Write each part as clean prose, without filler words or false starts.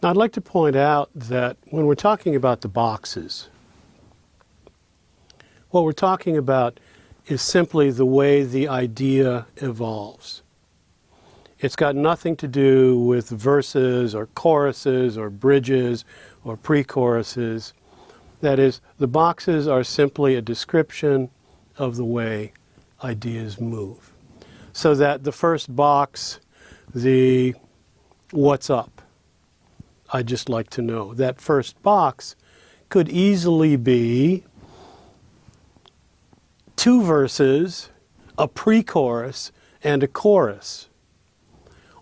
Now, I'd like to point out that when we're talking about the boxes, what we're talking about is simply the way the idea evolves. It's got nothing to do with verses or choruses or bridges or pre-choruses. That is, the boxes are simply a description of the way ideas move. So that the first box, the what's up, I'd just like to know. That first box could easily be two verses, a pre-chorus, and a chorus,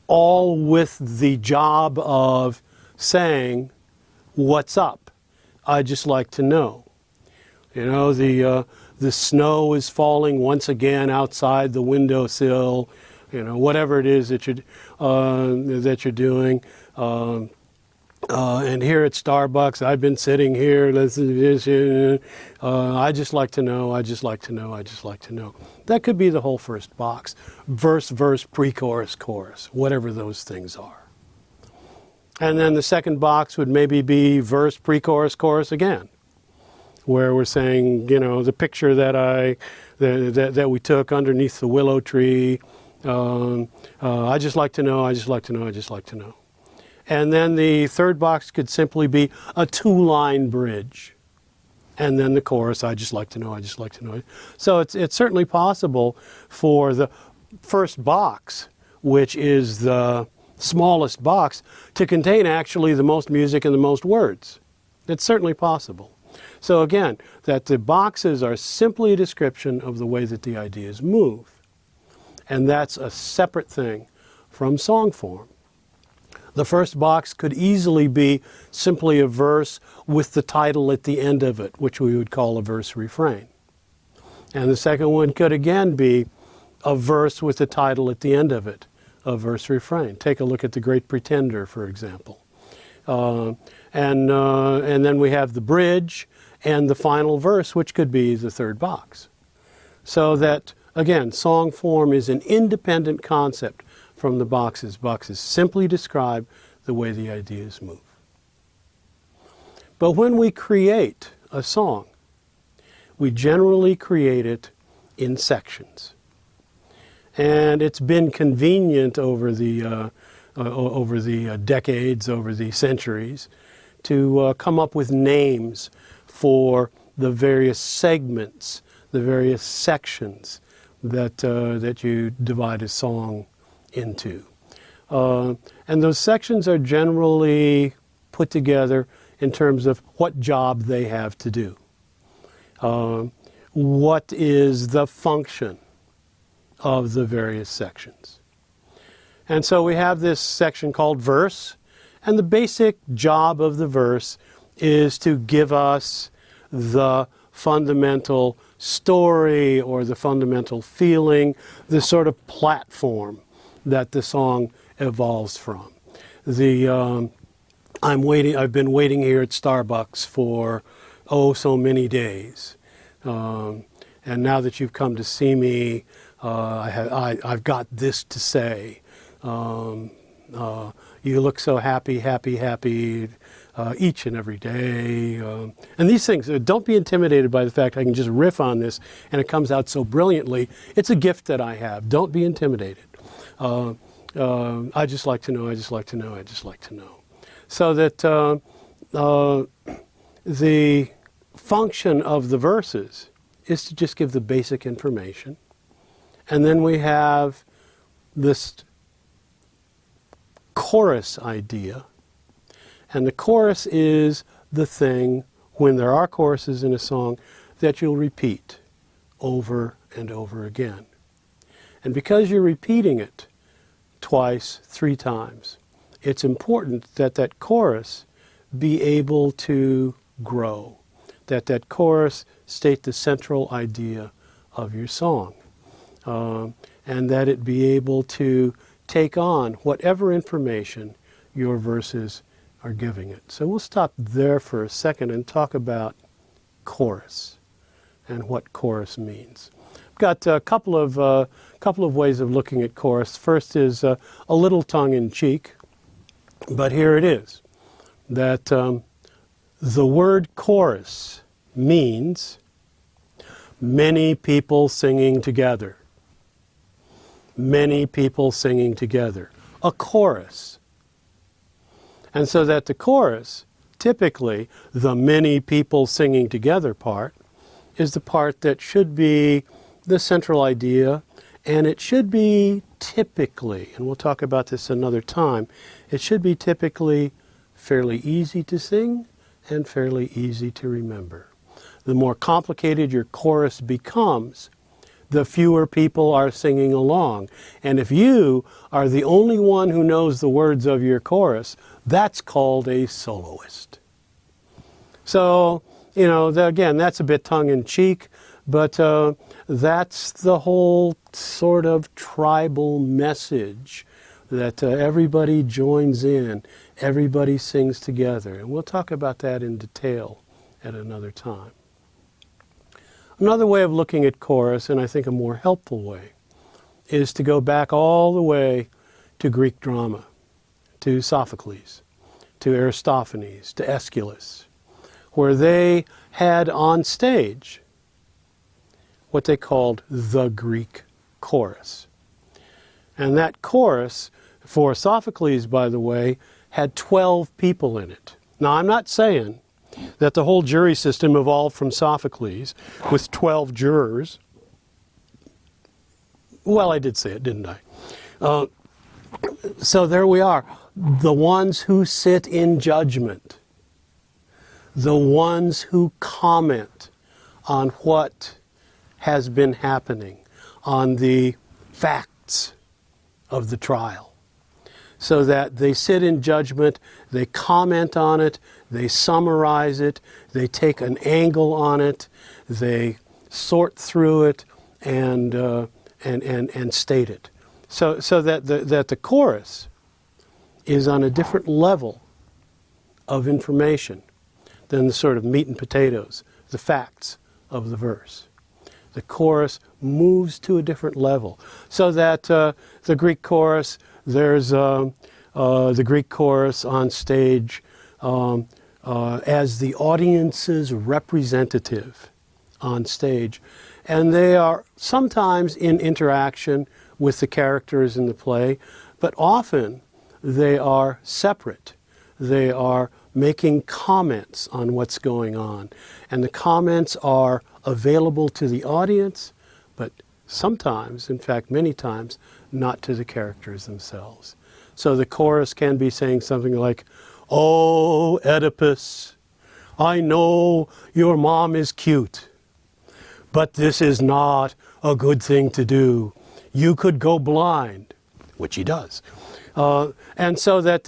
all with the job of saying, what's up? I'd just like to know. You know, the snow is falling once again outside the windowsill, you know, whatever it is that you're doing. And here at Starbucks, I've been sitting here, listening to this, I just like to know, I just like to know, I just like to know. That could be the whole first box. Verse, verse, pre-chorus, chorus, whatever those things are. And then the second box would maybe be verse, pre-chorus, chorus again, where we're saying, you know, the picture that we took underneath the willow tree, I just like to know, I just like to know, I just like to know. And then the third box could simply be a two-line bridge. And then the chorus, I just like to know, I just like to know. So it's certainly possible for the first box, which is the smallest box, to contain actually the most music and the most words. It's certainly possible. So again, that the boxes are simply a description of the way that the ideas move. And that's a separate thing from song form. The first box could easily be simply a verse with the title at the end of it, which we would call a verse refrain. And the second one could again be a verse with the title at the end of it, a verse refrain. Take a look at The Great Pretender, for example. And then we have the bridge and the final verse, which could be the third box. So that, again, song form is an independent concept from the boxes. Boxes simply describe the way the ideas move. But when we create a song, we generally create it in sections. And it's been convenient over the decades, over the centuries, to come up with names for the various segments, the various sections that you divide a song into. And those sections are generally put together in terms of what job they have to do. What is the function of the various sections? And so we have this section called verse, and the basic job of the verse is to give us the fundamental story or the fundamental feeling, the sort of platform that the song evolves from. I've been waiting here at Starbucks for so many days. And now that you've come to see me, I've got this to say. You look so happy, happy, happy each and every day. And these things, don't be intimidated by the fact I can just riff on this and it comes out so brilliantly. It's a gift that I have. Don't be intimidated. I just like to know, I just like to know, I just like to know. So that the function of the verses is to just give the basic information. And then we have this chorus idea. And the chorus is the thing, when there are choruses in a song, that you'll repeat over and over again. And because you're repeating it twice, 3 times, it's important that that chorus be able to grow, that that chorus state the central idea of your song, and that it be able to take on whatever information your verses are giving it. So we'll stop there for a second and talk about chorus and what chorus means. I've got a couple of ways of looking at chorus. First is a little tongue-in-cheek, but here it is. that the word chorus means many people singing together. Many people singing together. A chorus. And so that the chorus, typically the many people singing together part, is the part that should be the central idea, and it should be typically, and we'll talk about this another time, it should be typically fairly easy to sing and fairly easy to remember. The more complicated your chorus becomes, the fewer people are singing along. And if you are the only one who knows the words of your chorus, that's called a soloist. So, again, that's a bit tongue-in-cheek, but that's the whole sort of tribal message that everybody joins in, everybody sings together. And we'll talk about that in detail at another time. Another way of looking at chorus, and I think a more helpful way, is to go back all the way to Greek drama, to Sophocles, to Aristophanes, to Aeschylus, where they had on stage what they called the Greek chorus. And that chorus, for Sophocles, by the way, had 12 people in it. Now, I'm not saying that the whole jury system evolved from Sophocles with 12 jurors. Well, I did say it, didn't I? So there we are. The ones who sit in judgment. The ones who comment on what has been happening, on the facts of the trial. So that they sit in judgment, they comment on it, they summarize it, they take an angle on it, they sort through it, and state it. So that the chorus is on a different level of information than the sort of meat and potatoes, the facts of the verse. The chorus moves to a different level. So that the Greek chorus, there's the Greek chorus on stage as the audience's representative on stage. And they are sometimes in interaction with the characters in the play, but often they are separate. They are making comments on what's going on. And the comments are available to the audience, but sometimes, in fact many times, not to the characters themselves. So the chorus can be saying something like, "Oh, Oedipus, I know your mom is cute, but this is not a good thing to do. You could go blind," which he does. And so that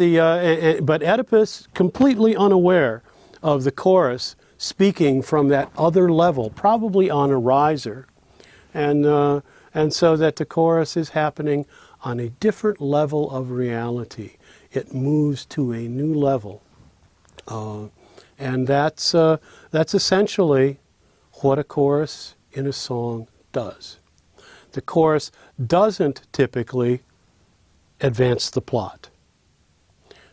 but Oedipus, completely unaware of the chorus, speaking from that other level, probably on a riser, and so that the chorus is happening on a different level of reality. It moves to a new level, and that's essentially what a chorus in a song does. The chorus doesn't typically advance the plot.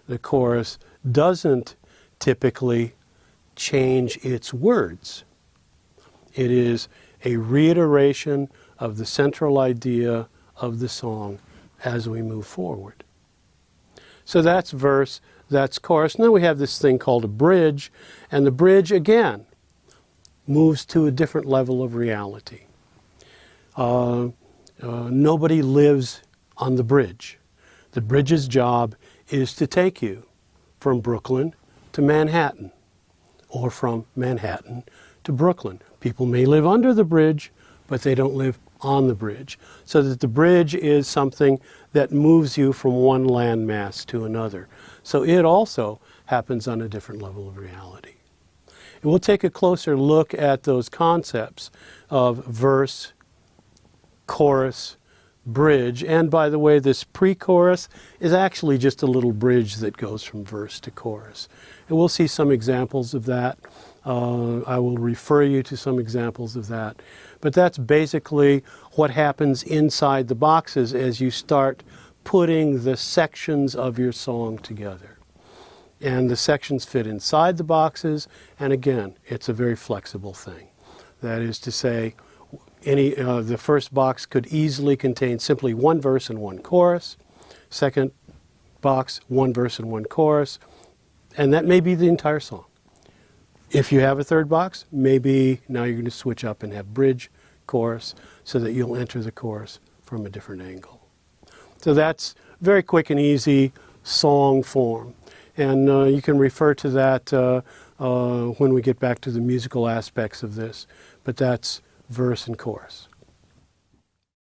The chorus doesn't typically change its words. It is a reiteration of the central idea of the song as we move forward. So that's verse, that's chorus. And then we have this thing called a bridge, and the bridge, again, moves to a different level of reality. Nobody lives on the bridge. The bridge's job is to take you from Brooklyn to Manhattan, or from Manhattan to Brooklyn. People may live under the bridge, but they don't live on the bridge. So that the bridge is something that moves you from one landmass to another. So it also happens on a different level of reality. And we'll take a closer look at those concepts of verse, chorus, bridge. And by the way, this pre-chorus is actually just a little bridge that goes from verse to chorus. And we'll see some examples of that. I will refer you to some examples of that. But that's basically what happens inside the boxes as you start putting the sections of your song together. And the sections fit inside the boxes, and again, it's a very flexible thing. That is to say, the first box could easily contain simply one verse and one chorus. Second box, one verse and one chorus, and that may be the entire song. If you have a third box, maybe now you're going to switch up and have bridge, chorus, so that you'll enter the chorus from a different angle. So that's very quick and easy song form. And you can refer to that when we get back to the musical aspects of this. But that's verse and chorus.